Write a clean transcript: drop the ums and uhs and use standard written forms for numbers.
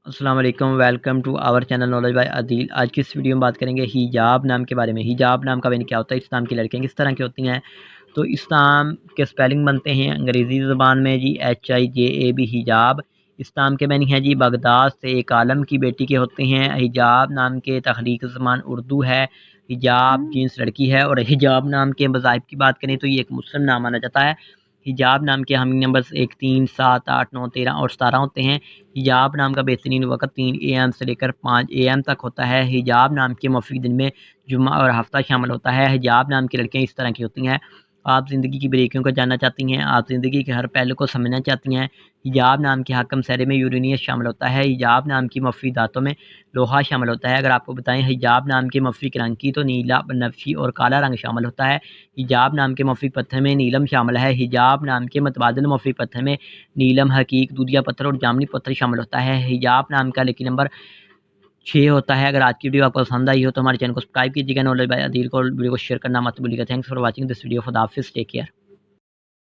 السلام علیکم، welcome to our channel knowledge by Adeel. آج کی اس ویڈیو میں بات کریں گے حجاب نام کے بارے میں۔ حجاب نام کا معنی کیا ہوتا ہے، اسلام کی لڑکیاں کس طرح کی ہوتی ہیں۔ تو اسلام کے سپیلنگ بنتے ہیں انگریزی زبان میں جی HIJAB حجاب۔ اسلام کے معنی ہے جی بغداد سے ایک عالم کی بیٹی کے ہوتے ہیں۔ حجاب نام کے تخلیق زبان اردو ہے۔ حجاب جنس لڑکی ہے، اور حجاب نام کے مذاہب کی بات کریں تو یہ ایک مسلم نام مانا جاتا ہے۔ حجاب نام کے حامی نمبرز 1 3 7 8 9 13 اور 17 ہوتے ہیں۔ حجاب نام کا بہترین وقت 3 AM سے لے کر 5 AM تک ہوتا ہے۔ حجاب نام کے مفید دن میں جمعہ اور ہفتہ شامل ہوتا ہے۔ حجاب نام کی لڑکیاں اس طرح کی ہوتی ہیں۔ آپ زندگی کی بریکیوں کو جاننا چاہتی ہیں، آپ زندگی کے ہر پہلو کو سمجھنا چاہتی ہیں۔ حجاب نام کے حکم سہرے میں یورینیس شامل ہوتا ہے۔ حجاب نام کی مفیداتوں میں لوہا شامل ہوتا ہے۔ اگر آپ کو بتائیں حجاب نام کے مفید رنگ کی تو نیلا، بنفشی اور کالا رنگ شامل ہوتا ہے۔ حجاب نام کے مفید پتھر میں نیلم شامل ہے۔ حجاب نام کے متبادل مفید پتھر میں نیلم، حقیق، دودھیا پتھر اور جامنی پتھر شامل ہوتا ہے۔ حجاب نام کا لکی نمبر 6 ہوتا ہے۔ اگر آج کی ویڈیو آپ کو پسند آئی ہو تو ہمارے چینل کو سبسکرائب کیجیے گا، نالج بائی عدیل کو ویڈیو کو شیئر کرنا مت بھولیے گا۔ Thanks for watching this video, خدا حافظ، ٹیک کیئر۔